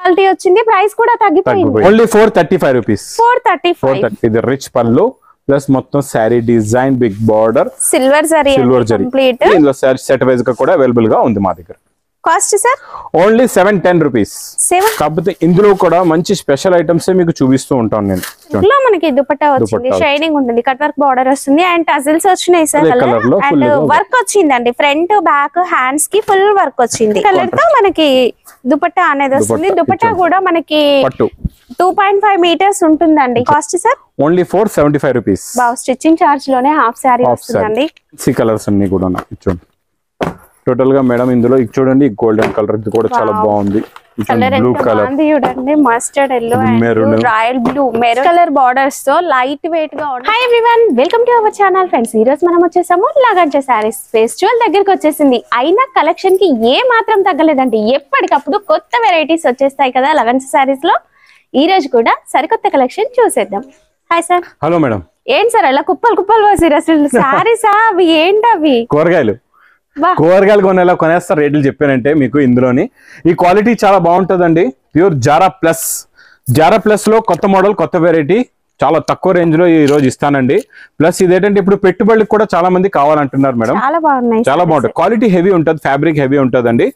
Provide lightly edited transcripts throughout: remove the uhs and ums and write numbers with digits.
Quality వచ్చింది, price కూడా తగ్గిపోయింది. Only 435 rupees. 435. ఇది రిచ్ పళ్ళు ప్లస్ మొత్తం sari design, big border, silver zari complete. ఇందులో సెట్ వైజ్ గా కూడా అవైలబుల్ గా ఉంది మా దగ్గర. Cost sir only 710 rupees. కాకపోతే ఇందులో కూడా మంచి స్పెషల్ ఐటమ్స్ మీకు చూపిస్తూ ఉంటాను నేను. ఇందులో మనకి దుపట్టా వచ్చింది, షైనింగ్ ఉంటుంది, కట్ వర్క్ బార్డర్ వస్తుంది అండ్ టజిల్స్ వచ్చినాయి సార్. అండ్ వర్క్ వచ్చిందండి, ఫ్రంట్ బ్యాక్ హ్యాండ్స్ కి ఫుల్ వర్క్ వచ్చింది. కలర్ తో మనకి దుపట్టా అనేది వస్తుంది. దుపట్టా కూడా మనకి 2.5 మీటర్స్ ఉంటుందండి. Cost sir only 475 rupees. Stitching charge లోనే హాఫ్ సారీ వస్తుందండి. సి కలర్స్ అన్ని కూడా చూడండి టోటల్ గా మేడం. ఇందులో చూడండి గోల్డెన్ కలర్, ఇది కూడా చాలా బాగుంది. బ్లూ కలర్ చూడండి, mustard yellow and royal blue maroon colour borders తో లైట్ వెయిట్ గా ఉంది. Hi everyone, welcome to our channel friends. ఈ రోజు మనం వచ్చేసాము లగంజ సారీస్ ఫెస్టివల్ దగ్గరికి వచ్చేసింది. అయినా కలెక్షన్ కి ఏ మాత్రం తగ్గలేదండి. ఎప్పటికప్పుడు కొత్త వెరైటీస్ వచ్చేస్తాయి కదా లగంజ సారీస్ లో. ఈ రోజు కూడా సరికొత్త కలెక్షన్ చూసేద్దాం. Hi sir. Hello madam. ఏంటి సార్ అలా కుప్పలు కుప్పలు పోసారు అసలు సారీసా? అవి ఏంటవి? కూరగాయలు కొనేస్తారు రేట్లు చెప్పానంటే మీకు. ఇందులోని ఈ క్వాలిటీ చాలా బాగుంటుందండి. ప్యూర్ జారా ప్లస్ లో కొత్త మోడల్, కొత్త వెరైటీ చాలా తక్కువ రేంజ్ లో ఈ రోజు ఇస్తానండి. ప్లస్ ఇదేంటంటే ఇప్పుడు పెట్టుబడులకు కూడా చాలా మంది కావాలంటున్నారు మేడం. చాలా బాగుంటుంది, క్వాలిటీ హెవీ ఉంటుంది, ఫ్యాబ్రిక్ హెవీ ఉంటుందండి.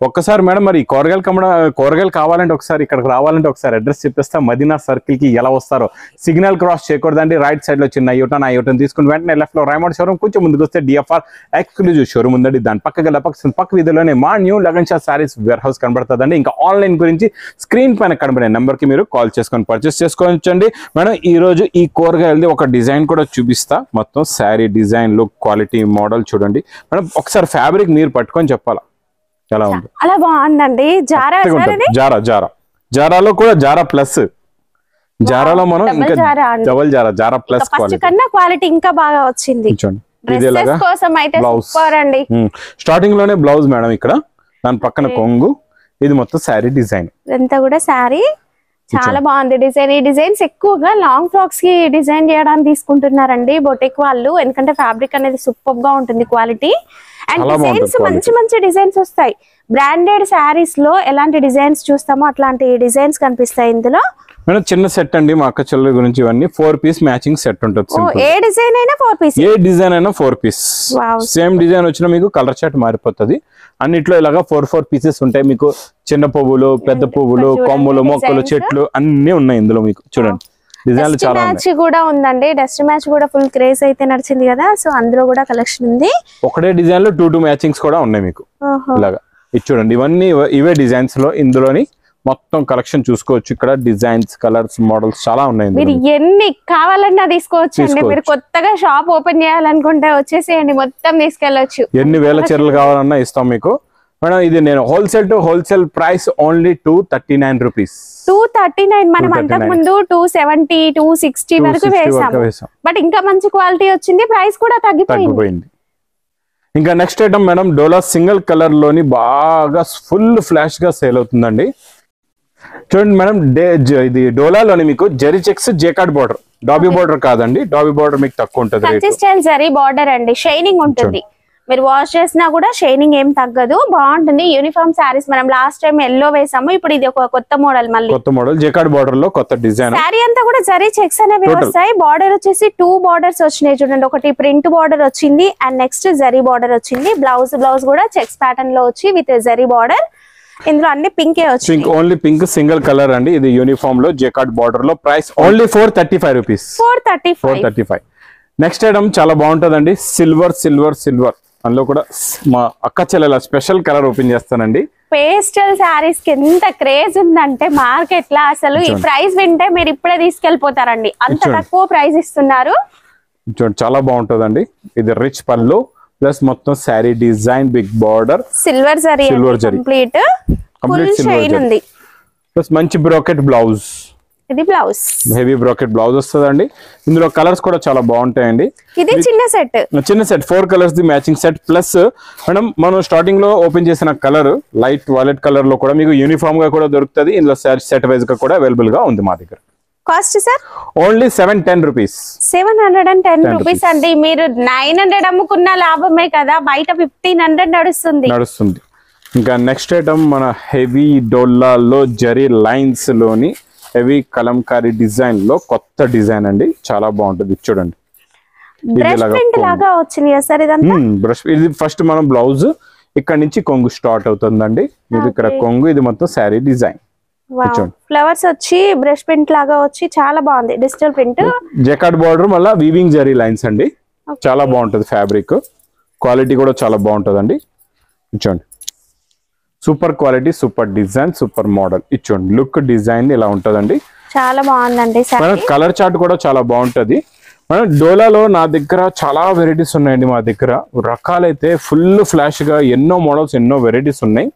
ఒక్కసారి మేడం మరి కూరగాయలు కావాలంటే ఒకసారి ఇక్కడికి రావాలంటే ఒకసారి అడ్రస్ చెప్పేస్తా. మదీనా సర్కిల్ కి ఎలా వస్తారో సిగ్నల్ క్రాస్ చేయకూడదండి. రైట్ సైడ్ లో చిన్న యూటర్న్ తీసుకుని వెంటనే లెఫ్ట్ లో రైమౌంట్ షోరూమ్, కొంచెం ముందుకు వస్తే DFR ఎక్స్క్లూజివ్ షోరూమ్ ఉందండి. దాని పక్క వీధిలోనే మా న్యూ లగంజ సారీస్ వేర్ హౌస్ కనబడుతుందండి. ఇంకా ఆన్లైన్ గురించి స్క్రీన్ పైన కనబడే నెంబర్ కి మీరు కాల్ చేసుకొని పర్చేస్ చేసుకోవచ్చండి మేడం. ఈ రోజు ఈ కూరగాయలది ఒక డిజైన్ కూడా చూపిస్తా. మొత్తం sari design, look, quality, model చూడండి మేడం. ఒకసారి ఫ్యాబ్రిక్ మీరు పట్టుకొని చెప్పాలా ఎలా ఉంది. అలా బాగుందండి. జారాలో కూడా జారా ప్లస్, జారాలో మనం ఇంకా డబుల్ జారా ప్లస్ క్వాలిటీ ఇంకా బాగా వచ్చింది. స్టార్టింగ్ లోనే బ్లౌజ్ మేడం, ఇక్కడ దాని పక్కన కొంగు, ఇది మొత్తం శారీ డిజైన్. ఇదంతా కూడా శారీ చాలా బాగుంది డిజైన్. ఈ డిజైన్స్ ఎక్కువగా లాంగ్ ఫ్రాక్స్ కి డిజైన్ చేయడానికి తీసుకుంటున్నారండి బొటిక్ వాళ్ళు. ఎందుకంటే ఫ్యాబ్రిక్ అనేది సూపర్ గా ఉంటుంది, క్వాలిటీ అండ్ డిజైన్స్ మంచి డిజైన్స్ వస్తాయి. బ్రాండెడ్ శారీస్ లో ఎలాంటి డిజైన్స్ చూస్తామో అట్లాంటి డిజైన్స్ కనిపిస్తాయి ఇందులో. మేడం చిన్న సెట్ అండి మా అక్క చెల్లెల గురించి. ఇవన్నీ 4 పీస్ మ్యాచింగ్ సెట్ ఉంటుంది. ఏ డిజైన్ అయినా 4 పీస్, ఏ డిజైన్ అయినా 4 పీస్. సేమ్ డిజైన్ వచ్చినా మీకు కలర్ చార్ట్ మారిపోతుంది. అన్నిట్లో ఇలాగా 4 పీసెస్ ఉంటాయి మీకు. చిన్న పువ్వులు, పెద్ద పువ్వులు, కొమ్మలు, మొక్కలు, చెట్లు అన్ని ఉన్నాయి ఇందులో మీకు. చూడండి డిజైన్లు చాలా మ్యాచ్ కూడా ఉందండి. డస్ట్ మ్యాచ్ కూడా ఫుల్ క్రేజ్ అయితే నడిచింది కదా, సో అందులో కూడా కలెక్షన్ ఉంది. ఒకటే డిజైన్ లో 2 మ్యాచింగ్స్ కూడా ఉన్నాయి మీకు. ఇలాగా ఇది చూడండి, ఇవన్నీ ఇవే డిజైన్స్ లో ఇందులోని మొత్తం కలెక్షన్ చూసుకోవచ్చు. ఇక్కడ డిజైన్స్, కలర్స్, మోడల్స్ చాలా ఉన్నాయి. మీరు ఎన్ని కావాలన్నా తీసుకోవచ్చు అండి. మీరు కొత్తగా షాప్ ఓపెన్ చేయాలనుకుంటే వచ్చేసేయండి, మొత్తం తీసుకెళ్లొచ్చు. ఎన్ని వేల చీరలు కావాలన్నా ఇస్తాం మీకు మేడం. ఇది నేను wholesale to wholesale price only 239 rupees. 239. మనం అంతకు ముందు 270, 260 వరకు వేసాము. బట్ ఇంకా మంచి క్వాలిటీ వచ్చింది, ప్రైస్ కూడా తగ్గిపోయింది. ఇంకా నెక్స్ట్ ఐటమ్ మేడం, డోలా సింగిల్ కలర్ లోని బాగా ఫుల్ ఫ్లాష్ గా సేల్ అవుతుందండి. చూడండి మేడం, ఇది డోలాలోని మీకు zari checks, jacquard border, dobby border కాదండి. డాబీ బార్డర్ మీకు తక్కువ ఉంటుంది. జరీ బార్డర్ అండి, షైనింగ్ ఉంటుంది. మీరు వాష్ చేసినా కూడా షైనింగ్ ఏం తగ్గదు, బాగుంటుంది. యూనిఫామ్ సారీస్ మనం లాస్ట్ టైం ఎల్లో వేసాము, ఇప్పుడు ఇది ఒక కొత్త మోడల్. మళ్ళీ కొత్త మోడల్ జేకార్డ్ బార్డర్ లో కొత్త డిజైన్. సారీ అంతా కూడా జరీ చెక్స్ అనేవి వస్తాయి. బార్డర్ వచ్చేసి 2 బార్డర్స్ వచ్చినాయి చూడండి. ఒకటి ప్రింట్ బార్డర్ వచ్చింది అండ్ నెక్స్ట్ జరీ బార్డర్ వచ్చింది. బ్లౌజ్ కూడా చెక్స్ ప్యాటర్న్ లో వచ్చి విత్ జరీ బార్డర్. ఇందులో అన్ని పింకే వచ్చింది. ఓన్లీ పింక్ సింగిల్ కలర్ అండి. ఇది యూనిఫామ్ లో జేకార్డ్ బార్డర్ లో. Price only 435 rupees. 435. Next item చాలా బాగుంటుందండి, సిల్వర్. అందులో కూడా మా అక్క చెల్లెల స్పెషల్ కలర్ ఓపెన్ చేస్తానండి. పేస్టల్ సారీస్ కి ఎంత క్రేజ్ ఉందంటే మార్కెట్ లో, అసలు ఈ ప్రైస్ వింటే మీరు ఇప్పుడే తీసుకెళ్లిపోతారండి, అంత తక్కువ ప్రైస్ ఇస్తున్నారు. చాలా బాగుంటుందండి. ఇది రిచ్ పళ్ళు ప్లస్ మొత్తం sari design, big border, silver zari complete full shine ఉంది. ప్లస్ మంచి బ్రోకెట్ బ్లౌజ్. ఇది బ్లౌజ్ హెవీ బ్రోకెట్ బ్లౌజ్ వస్తుందండి. ఇందులో కలర్స్ కూడా చాలా బాగుంటాయండి. ఇది చిన్న set 4 colours the matching set. Plus madam మనం స్టార్టింగ్ లో ఓపెన్ చేసిన కలర్ లైట్ వాలెట్ కలర్ లో కూడా మీకు యూనిఫామ్ గా కూడా దొరుకుతుంది. ఇందులో సెట్ వైజ్ గా కూడా అవైలబుల్ గా ఉంది మా దగ్గర. Cost sir only 710 rupees. 710 rupees అండి. మీరు 900 అమ్ముకున్న లాభమే కదా, బయట 1500 నడుస్తుంది. ఇంకా నెక్స్ట్ ఐటమ్ మన హెవీ డోలాలో జరీ లైన్స్ లోని హెవీ కలంకారీ డిజైన్ లో కొత్త డిజైన్ అండి, చాలా బాగుంటుంది. చూడండి బ్రష్. ఇది ఫస్ట్ మనం బ్లౌజ్ ఇక్కడ నుంచి కొంగు స్టార్ట్ అవుతుందండి. ఇది ఇక్కడ కొంగు, ఇది మొత్తం శారీ డిజైన్. ఫ్లవర్స్ వచ్చి బ్రష్ ప్రింట్ లాగా వచ్చి చాలా బాగుంది. డిజిటల్ ప్రింట్, జకార్డ్ బార్డర్, మళ్ళీ వీవింగ్ జరీ లైన్స్ అండి. చాలా బాగుంటది. ఫ్యాబ్రిక్ క్వాలిటీ కూడా చాలా బాగుంటదండి. చూడండి super quality, super design, super model. ఇచ్చోండి లుక్ డిజైన్ ఇలా ఉంటదండి, చాలా బాగుందండి. కలర్ చార్ట్ కూడా చాలా బాగుంటది. మనం డోలాలో నా దగ్గర చాలా వెరైటీస్ ఉన్నాయండి. మా దగ్గర రకాలైతే ఫుల్ ఫ్లాష్ గా ఎన్నో మోడల్స్, ఎన్నో వెరైటీస్ ఉన్నాయి.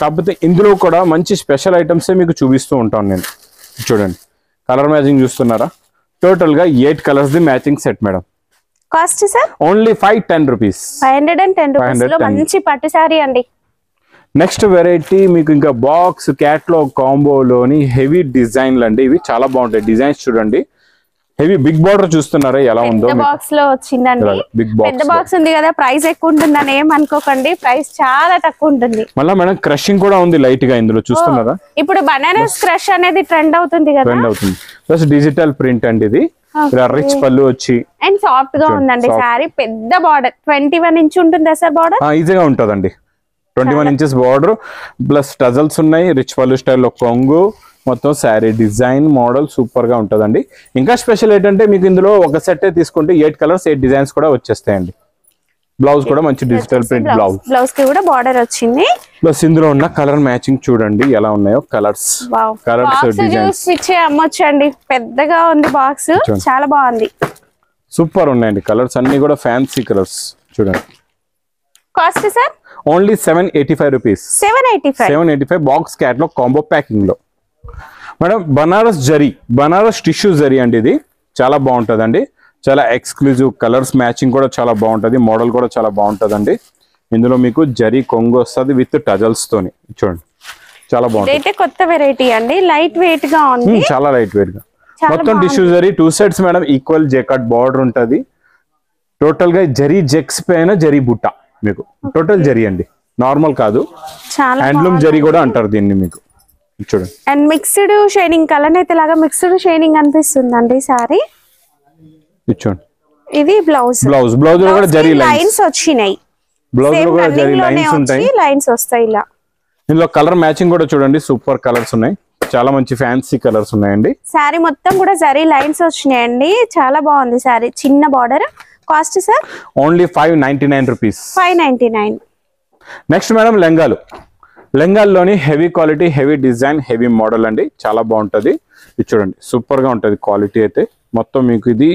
కాకపోతే ఇందులో కూడా మంచి స్పెషల్ ఐటమ్స్ మీకు చూపిస్తూ ఉంటాను నేను. చూడండి కలర్ మ్యాచింగ్ చూస్తున్నారా? టోటల్ గా 8 colours the matching set madam. Cost sir only 510 rupees. 510 rupees లో మంచి పట్టు సారీ అండి. నెక్స్ట్ వెరైటీ మీకు ఇంకా బాక్స్ క్యాట్లాగ్ కాంబోలోని హెవీ డిజైన్లు అండి. ఇవి చాలా బాగుంటాయి. డిజైన్స్ చూడండి, హెవీ బిగ్ బార్డర్ చూస్తున్నారా ఎలా ఉందో. బాక్స్ లో వచ్చిందండి, పెద్ద బాక్స్ ఉంది కదా, ప్రైస్ ఎక్కువ ఉంటుందని ఏమనుకోకండి, ప్రైస్ చాలా తక్కువ ఉంటుంది. మళ్ళీ మేడం క్రషింగ్ కూడా ఉంది లైట్ గా ఇందులో, చూస్తున్నారా? ఇప్పుడు బనానాస్ క్రష్ అనేది ట్రెండ్ అవుతుంది కదా, ట్రెండ్ అవుతుంది. ప్లస్ డిజిటల్ ప్రింట్ అండి. ఇది రిచ్ పళ్ళు వచ్చి అండ్ సాఫ్ట్ గా ఉందండి సారీ. పెద్ద బార్డర్ 21 ఇంచ్ ఉంటుందా సార్ బార్డర్? ఈజీగా ఉంటదండి. 21 ఇంచెస్ బార్డర్ ప్లస్ టజల్స్ ఉన్నాయి. రిచ్ పళ్ళు స్టైల్లో కొంగు, మొత్తం శారీ డిజైన్ మోడల్ సూపర్ గా ఉంటదండి. ఇంకా స్పెషల్ ఏంటంటే మీకు ఇందులో ఒక సెట్ తీసుకుంటే 8 కలర్స్ 8 డిజైన్స్ కూడా వచ్చేస్తాయండి. బ్లౌజ్ కూడా మంచి డిజిటల్ ప్రింట్ బ్లౌజ్. బ్లౌజ్ కి కూడా బార్డర్ వచ్చింది. ప్లస్ ఇందులో ఉన్న కలర్ మ్యాచింగ్ చూడండి ఎలా ఉన్నాయో కలర్స్. కలర్స్ డిజైన్స్ ఇచ్చే అమ్మొచ్చండి. పెద్దగా ఉంది బాక్స్, చాలా బాగుంది. సూపర్ ఉన్నాయండి కలర్స్ అన్ని కూడా ఫ్యాన్సీ కలర్స్. చూడండి cost sir only 785 rupees. 785 box catalogue combo packing లో. మేడం బనారస్ జరీ, బనారస్ టిష్యూ జరీ అండి. ఇది చాలా బాగుంటదండి, చాలా ఎక్స్క్లూజివ్. కలర్స్ మ్యాచింగ్ కూడా చాలా బాగుంటది, మోడల్ కూడా చాలా బాగుంటదండి. ఇందులో మీకు జరీ కొంగు వస్తుంది విత్ టజల్స్ తోని. చూడండి చాలా బాగుంటుంది. కొత్త వెరైటీ అండి, లైట్ వెయిట్ గా ఉంది, చాలా లైట్ వెయిట్ గా. మొత్తం tissue zari 2 sets madam. Equal jacquard border ఉంటది. టోటల్ గా జరీ జెక్స్ పైన జరీ బుట్ట మీకు. టోటల్ జరీ అండి, నార్మల్ కాదు, హ్యాండ్లూమ్ జరీ కూడా అంటారు దీన్ని మీకు. చూడండి అండ్ మిక్స్డ్ షైనింగ్, కలర్ అయితే లాగా మిక్స్డ్ షైనింగ్ అనిపిస్తుందండి సారీ. చూడండి ఇది బ్లౌజ్. బ్లౌజ్ లో కూడా జరీ లైన్స్ వచ్చినాయి. బ్లౌజ్ లో కూడా జరీ లైన్స్ ఉంటాయి, లైన్స్ వస్తాయి ఇలా. ఇందులో కలర్ మ్యాచింగ్ కూడా చూడండి, సూపర్ కలర్స్ ఉన్నాయి. చాలా మంచి ఫ్యాన్సీ కలర్స్ ఉన్నాయండి. సారీ మొత్తం కూడా జరీ లైన్స్ వచ్చినాయండి, చాలా బాగుంది సారీ. చిన్న border. Cost sir only 599 rupees. 599. Next madam లెంగాలు. లెంగాల్లోని heavy quality, heavy design, heavy model అండి. చాలా బాగుంటది. ఇది చూడండి సూపర్ గా ఉంటది క్వాలిటీ అయితే. మొత్తం మీకు ఇది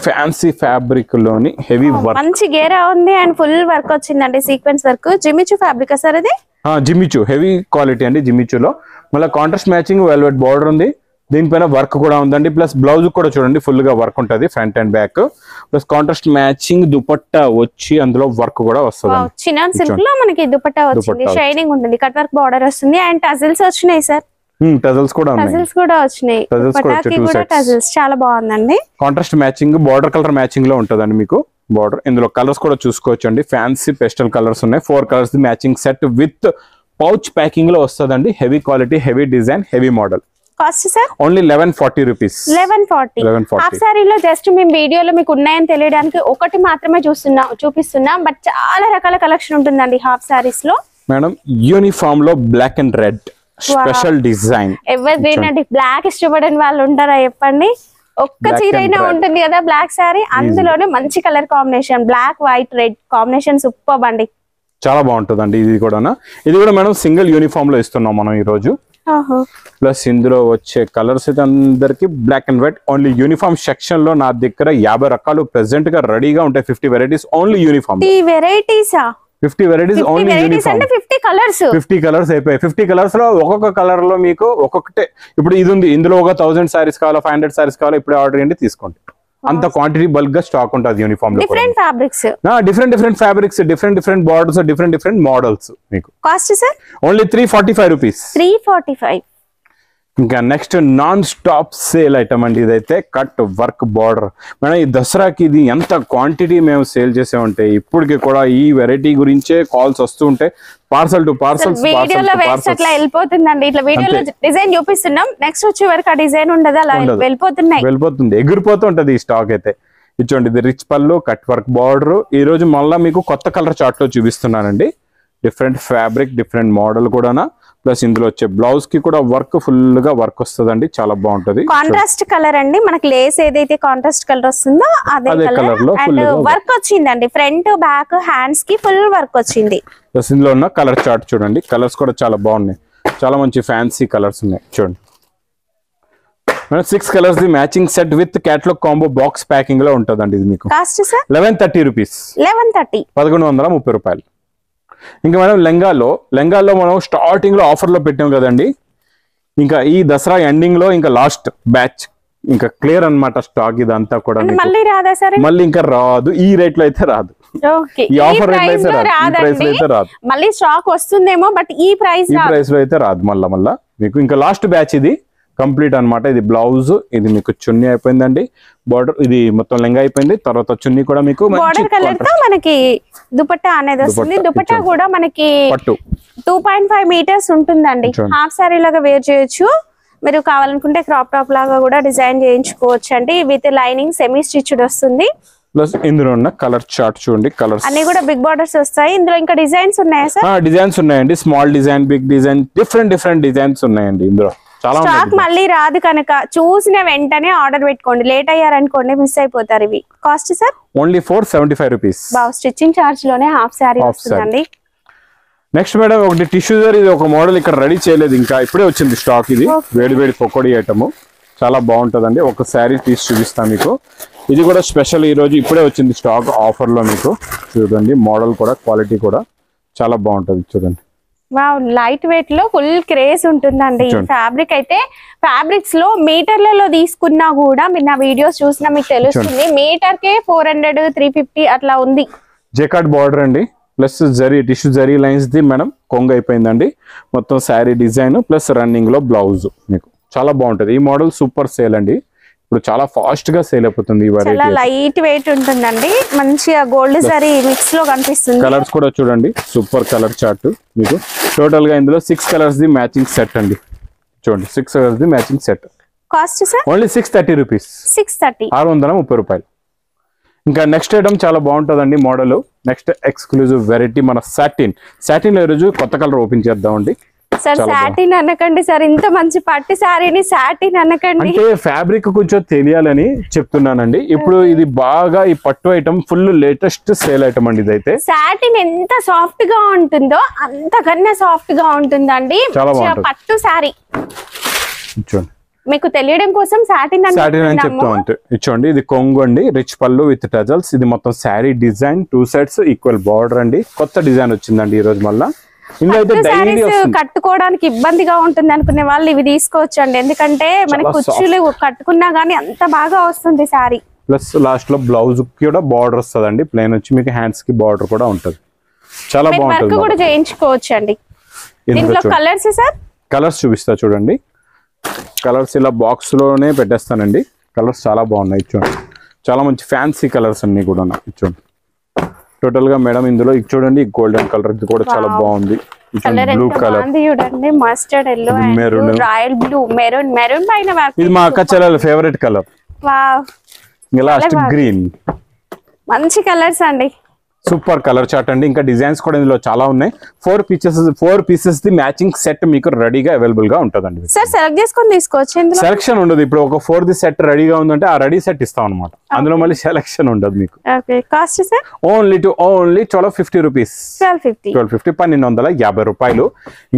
ఫ్యాన్సీ ఫ్యాబ్రిక్ లోని హెవీ వర్క్, మంచి గేరా ఉంది అండ్ ఫుల్ వర్క్ వచ్చిందండి, sequence work. Jimmy Choo fabric sir ఇది? జిమిచు హెవీ క్వాలిటీ అండి. జిమిచులో మళ్ళీ కాంట్రాస్ట్ మ్యాచింగ్ వెల్వెట్ బార్డర్ ఉంది, దీనిపైన వర్క్ కూడా ఉందండి. ప్లస్ బ్లౌజ్ కూడా చూడండి ఫుల్ గా వర్క్ ఉంటుంది, front and back. Plus contrast matching dupatta వచ్చి అందులో వర్క్ కూడా వస్తుంది. చినాన్ సిల్క్ లో మనకి దుపట్టా వచ్చింది, షైనింగ్ ఉంటుంది, కట్ వర్క్ బార్డర్ వస్తుంది అండ్ టజిల్స్ వచ్చినాయి సార్. టజిల్స్ కూడా వచ్చినాయి. టజిల్స్ చాలా బాగుందండి. Contrast matching border colour matching లో ఉంటదండి మీకు బార్డర్. ఇందులో కలర్స్ కూడా చూసుకోవచ్చండి, ఫ్యాన్సీ పెస్టల్ కలర్స్ ఉన్నాయి. 4 colours matching set with pouch packing లో వస్తుందండి. Heavy quality, heavy design, heavy model. Cost sir only 1140 rupees. 1140. Half సారీలో జస్ట్ మేము వీడియోలో మీకు ఉన్నాయని తెలియడానికి ఒకటి మాత్రమే చూపిస్తున్నాం, బట్ చాలా రకాల కలెక్షన్ ఉంటుందండి హాఫ్ సారీస్ లో. మేడం యూనిఫామ్ లో black and red special design. Evergreen అండి, బ్లాక్ ఇష్టపడని వాళ్ళు ఉంటారా చెప్పండి? ఒక్క చీర అయినా ఉంటుంది కదా బ్లాక్ సారీ, అందులోనే మంచి colour combination, black white red combination super అండి. చాలా బాగుంటుందండి. ఇది కూడా మేడం సింగిల్ యూనిఫామ్ లో ఇస్తున్నాం మనం ఈ రోజు. ప్లస్ ఇందులో వచ్చే కలర్స్ అయితే అందరికి black and white. Only uniform section లో నా దగ్గర 50 రకాలు ప్రెసెంట్ గా రెడీగా ఉంటాయి. 50 varieties only uniform. 50 varieties only uniform. 50 colours అయిపోయాయి. 50 కలర్స్ లో ఒక్కొక్క కలర్ లో మీకు ఒక్కొక్కటే. ఇప్పుడు ఇది ఉంది, ఇందులో ఒక 1000 సారీస్ కావాలా, 500 సారీస్ కావాలా, ఇప్పుడే ఆర్డర్ చేయండి తీసుకోండి. అంత క్వాంటిటీ బల్క్ గా స్టాక్ ఉంటుంది యూనిఫామ్ లో. Different fabrics, different borders, different models. మీకు కాస్ట్ సార్ ఓన్లీ 345 రూపీస్. 345. ఇంకా next non stop sale item అండి ఇదైతే కట్ వర్క్ బార్డర్. మేడం ఈ దసరాకి ఇది ఎంత క్వాంటిటీ మేము సేల్ చేసామంటే ఇప్పటికి కూడా ఈ వెరైటీ గురించే కాల్స్ వస్తూ ఉంటాయి. పార్సల్ టు పార్సల్ వీడియోలో వేస్తే అట్లా వెళ్ళిపోతుందండి. ఇట్లా వీడియోలో డిజైన్ చూపిస్తున్నాం, నెక్స్ట్ వచ్చే వరకు ఆ డిజైన్ ఉండదు, అలా వెళ్ళిపోతుంది, ఎగిరిపోతుంటది ఈ స్టాక్ అయితే. ఇచ్చోండి ఇది రిచ్ పళ్ళు కట్ వర్క్ బార్డర్. ఈ రోజు మళ్ళీ మీకు కొత్త కలర్ చార్ట్ లో చూపిస్తున్నానండి. డిఫరెంట్ ఫ్యాబ్రిక్ డిఫరెంట్ మోడల్ కూడా, ప్లస్ ఇందులో వచ్చే బ్లౌజ్ కి కూడా వర్క్ ఫుల్ గా వర్క్ వస్తుందండి, చాలా బాగుంటది. కాంట్రాస్ట్ కలర్ అండి, మనకి లేస్ ఏదైతే కాంట్రాస్ట్ కలర్ వస్తుందో అదే కలర్ లో అండ్ వర్క్ వచ్చిందండి. ఫ్రంట్ బ్యాక్ హ్యాండ్స్ కి ఫుల్ వర్క్ వచ్చింది. ప్లస్ ఇందులో ఉన్న కలర్ చార్ట్ చూడండి, కలర్స్ కూడా చాలా బాగున్నాయి, చాలా మంచి ఫ్యాన్సీ కలర్స్ ఉన్నాయి చూడండి. 6 colours the matching set with catalogue combo box packing లో ఉంటదండి. ఇది మీకు కాస్ట్ సార్ 1130 రూపీస్, 1130 రూపాయలు. ఇంకా మేడం లెంగాల్లో మనం స్టార్టింగ్ లో ఆఫర్ లో పెట్టాం కదండి. ఇంకా ఈ దసరా ఎండింగ్ లో ఇంకా లాస్ట్ బ్యాచ్ ఇంకా క్లియర్ అన్నమాట స్టాక్. ఇదంతా కూడా మళ్ళీ ఇంకా రాదు, ఈ రేట్ లో అయితే రాదు, ఈ ఆఫర్ రేట్ అయితే రాదు, ఈ ప్రైస్ లో అయితే రాదు. మళ్ళీ స్టాక్ వస్తుందేమో బట్ ఈ ప్రైస్ లో అయితే రాదు. మళ్ళా మీకు ఇంకా లాస్ట్ బ్యాచ్ ఇది కంప్లీట్ అన్నమాట. ఇది బ్లౌజ్, ఇది మీకు చున్నీ అయిపోయిందండి, బార్డర్ ఇది మొత్తం లెంగా అయిపోయింది. తర్వాత చున్నీ కూడా మీకు బార్డర్ కలర్ తో మనకి దుపట్టా అనేది వస్తుంది. దుపట్టా కూడా మనకి 2.5 మీటర్స్ ఉంటుందండి. హాఫ్ సారీ లాగా వేర్ చేయొచ్చు. మీరు కావాలనుకుంటే క్రాప్ టాప్ లాగా కూడా డిజైన్ చేయించుకోవచ్చు అండి. విత్ లైనింగ్ సెమీ స్టిచ్డ్ వస్తుంది. ప్లస్ ఇందులో ఉన్న కలర్ చార్ట్ చూడండి, కలర్స్ అన్ని కూడా బిగ్ బార్డర్స్ వస్తాయి. ఇందులో ఇంకా డిజైన్స్ ఉన్నాయా సార్? డిజైన్స్ ఉన్నాయండి, small design big design different designs ఉన్నాయండి. ఇందులో స్టాక్ మళ్ళీ రాదు కనుక చూసిన వెంటనే ఆర్డర్ పెట్టుకోండి. లేట్ అయ్యారనుకోండి మిస్ అయిపోతారు. ఇవి cost sir only 475 rupees. Stitching charge లోనే హాఫ్ సారీ వస్తుందండి. నెక్స్ట్ మేడం ఒకటి టిష్యూ జరీ, ఇది ఒక మోడల్ ఇక్కడ రెడీ చేయలేదు, ఇంకా ఇప్పుడే వచ్చింది స్టాక్. ఇది వేడి పకోడీ ఐటమ్, చాలా బాగుంటదండి. ఒక శారీ తీసి చూపిస్తాను మీకు. ఇది కూడా స్పెషల్, ఈ రోజు ఇప్పుడే వచ్చింది స్టాక్ ఆఫర్ లో మీకు. చూడండి మోడల్ కూడా క్వాలిటీ కూడా చాలా బాగుంటది చూడండి. వావ్, లైట్ వెయిట్ లో ఫుల్ క్రేజ్ ఉంటుందండి. ఫ్యాబ్రిక్ అయితే ఫ్యాబ్రిక్స్ లో మీటర్లలో తీసుకున్నా కూడా మీరు నా వీడియోస్ చూసినా మీకు తెలుస్తుంది. మీటర్ కే 400 350 అట్లా ఉంది. జెకార్డ్ బార్డర్ అండి, plus zari tissue zari lines the madam కొంగు అయిపోయిందండి. మొత్తం శారీ డిజైన్ ప్లస్ రన్నింగ్ లో బ్లౌజ్ మీకు చాలా బాగుంటది. ఈ మోడల్ సూపర్ సేల్ అండి, ఇప్పుడు చాలా ఫాస్ట్ గా సేల్ అయిపోతుంది. చాలా లైట్ వెయిట్ ఉంటుందండి, మంచిగా గోల్డ్ జరీ మిక్స్ లో కనిపిస్తుంది. కలర్స్ కూడా చూడండి, సూపర్ కలర్ చార్ట్ మీకు. టోటల్ గా ఇందులో 6 కలర్స్ ది మ్యాచింగ్ సెట్ అండి. చూడండి 6 colours the matching set. Cost sir only 630 rupees, 630 రూపాయలు. ఇంకా నెక్స్ట్ ఐటమ్ చాలా బాగుంటుందండి మోడల్. నెక్స్ట్ ఎక్స్క్లూజివ్ వెరైటీ మన సాటిన్ లో ఈరోజు కొత్త కలర్ ఓపెన్ చేద్దామండి. సార్ సాటిన్ అనకండి సార్, ఇంత మంచి పట్టు సారీని సాటిన్ అనకండి. అంటే ఫ్యాబ్రిక్ కొంచెం తెలియాలని చెప్తున్నానండి. ఇప్పుడు ఇది బాగా ఈ పట్టు item full latest sale item అండి. ఇదైతే సాటిన్ ఎంత సాఫ్ట్ గా ఉంటుందో అంతకన్నా సాఫ్ట్ గా ఉంటుందండి పట్టు సారీ. మీకు తెలియడం కోసం సాటిన్ అని చెప్తాం అంటే ఇచ్చోండి. ఇది కొంగు అండి, రిచ్ పళ్ళు విత్ టజల్స్. ఇది మొత్తం sari design 2 sides equal border అండి. కొత్త డిజైన్ వచ్చిందండి ఈ రోజు మళ్ళా. కట్టుకోవడానికి ఇబ్బందిగా ఉంటుంది అనుకునే వాళ్ళు ఇవి తీసుకోవచ్చు అండి, ఎందుకంటే మనకి కుచ్చులు కట్టుకున్నా గానీ అంత బాగా వస్తుంది సారీ. ప్లస్ లాస్ట్ లో బ్లౌజ్ కూడా బార్డర్ వస్తుందండి, ప్లెయిన్ వచ్చి మీకు హ్యాండ్స్ కి బార్డర్ కూడా ఉంటది. చాలా బాగుంటుంది, కూడా చేయించుకోవచ్చు అండి. దీంట్లో కలర్స్ సార్, కలర్స్ చూపిస్తా చూడండి. కలర్స్ ఇలా బాక్స్ లోనే పెట్టేస్తానండి. కలర్స్ చాలా బాగున్నాయి చూడండి, చాలా మంచి ఫ్యాన్సీ కలర్స్ అన్ని కూడా చూడండి. టోటల్ గా మేడం ఇందులో చూడండి గోల్డెన్ కలర్, ఇది కూడా చాలా బాగుంది. బ్లూ కలర్ చూడండి, mustard yellow, maroon, royal blue, maroon పైన ఇది మా అక్క చెల్లెల favourite colour. Wow, last green, మంచి కలర్స్ అండి. సూపర్ కలర్ చార్ట్ అండి. ఇంకా డిజైన్స్ కూడా ఇందులో చాలా ఉన్నాయి. 4 పీసెస్ ది మ్యాచింగ్ సెట్ మీకు రెడీగా అవైలబుల్ గా ఉంటదండి. సార్ సెలెక్ట్ చేసుకొని తీసుకోవచ్చు, సెలక్షన్ ఉండదు. ఇప్పుడు ఒక 4 ది సెట్ రెడీగా ఉందంటే ఆ రెడీ సెట్ ఇస్తాం అనమాట, అందులో మళ్ళీ సెలక్షన్ ఉండదు మీకు. కాస్ట్ సార్ ఓన్లీ 1250 రూపీస్, 1250 1250 రూపాయలు.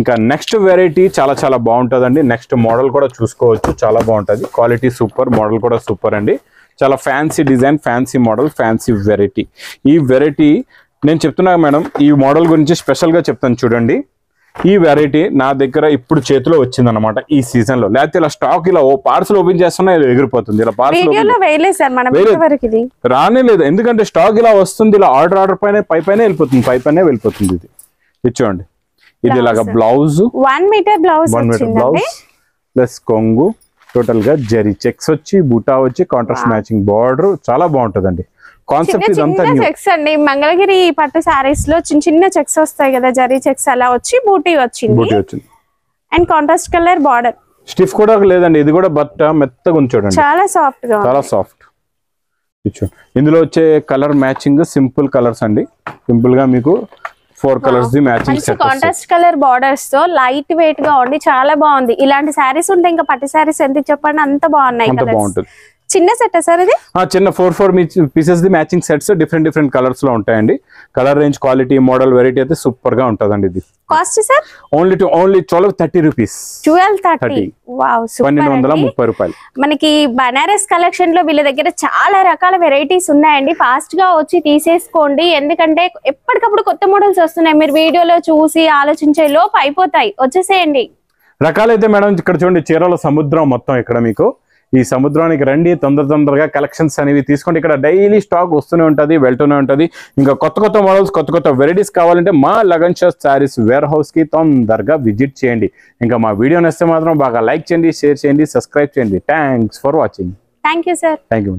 ఇంకా నెక్స్ట్ వెరైటీ చాలా చాలా బాగుంటదండి. నెక్స్ట్ మోడల్ కూడా చూసుకోవచ్చు, చాలా బాగుంటది. క్వాలిటీ సూపర్, మోడల్ కూడా సూపర్ అండి. చాలా fancy design, fancy model, fancy variety. ఈ వెరైటీ నేను చెప్తున్నా మేడం, ఈ మోడల్ గురించి స్పెషల్ గా చెప్తాను చూడండి. ఈ వెరైటీ నా దగ్గర ఇప్పుడు చేతిలో వచ్చింది అనమాట ఈ సీజన్ లో. లేకపోతే ఇలా స్టాక్ ఇలా పార్సల్ ఓపెన్ చేస్తున్నా ఎగిరిపోతుంది. ఇలా పార్సల్ రానే లేదు, ఎందుకంటే స్టాక్ ఇలా వస్తుంది. ఇలా ఆర్డర్ పైన వెళ్ళిపోతుంది. ఇది చూడండి, ఇది ఇలాగా బ్లౌజ్ 1 మీటర్ బ్లౌజ్, ప్లస్ కొంగు, టోటల్ గా జరీ చెక్స్ వచ్చి బూటా వచ్చి కాంట్రాస్ట్ మ్యాచింగ్ బార్డర్, చాలా బాగుంటదండి కాన్సెప్ట్. ఇదంతా చెక్స్ అండి, మంగళగిరి పట్టు సారీస్ లో చిన్న చిన్న చెక్స్ వస్తాయి కదా, జరీ చెక్స్ అలా వచ్చి బూటీ వచ్చింది and contrast colour border. Stiff కూడా లేదండి, ఇది కూడా బట్ట మెత్తగా ఉంచండి, చాలా సాఫ్ట్ గా, చాలా సాఫ్ట్. ఇందులో వచ్చే కలర్ మ్యాచింగ్ సింపుల్ కలర్స్ అండి, సింపుల్ గా మీకు 4 colours the matching set. Contrast colour borders తో లైట్ వెయిట్ గా ఉండి చాలా బాగుంది. ఇలాంటి సారీస్ ఉంటే ఇంకా పట్టు సారీస్ ఎంత చెప్పండి, అంత బాగున్నాయి. అంత బాగుంటుంది. చిన్న సెట్ సార్ ఇది? చిన్న 4 pieces the matching sets different colours లో ఉంటాయండి. Colour range, quality, model, variety అయితే సూపర్ గా ఉంటదండి. ఇది cost sir only 1230 rupees. 1230. Wow, super. 1230 రూపాయలు. మనకి బనారస్ కలెక్షన్ లో వీళ్ళ దగ్గర చాలా రకాల వెరైటీస్ ఉన్నాయండి. ఫాస్ట్ గా వచ్చి తీసేసుకోండి, ఎందుకంటే ఎప్పటికప్పుడు కొత్త మోడల్స్ వస్తున్నాయి. మీరు వీడియోలో చూసి ఆలోచించే లోపు అయిపోతాయి, వచ్చేసేయండి. రకాలైతే మేడం ఇక్కడ చూడండి, చీరల సముద్రం మొత్తం. ఇక్కడ మీకు ఈ సముద్రానికి రండి, తొందరగా కలెక్షన్స్ అనేవి తీసుకోండి. ఇక్కడ డైలీ స్టాక్ వస్తూనే ఉంటది, వెళ్తూనే ఉంటది. ఇంకా కొత్త మోడల్స్, కొత్త వెరైటీస్ కావాలంటే మా Lagan shop sarees warehouse కి తొందరగా విజిట్ చేయండి. ఇంకా మా వీడియో నచ్చితే మాత్రం బాగా లైక్ చేయండి, షేర్ చేయండి, సబ్స్క్రైబ్ చేయండి. Thanks for watching. Thank you sir. Thank you.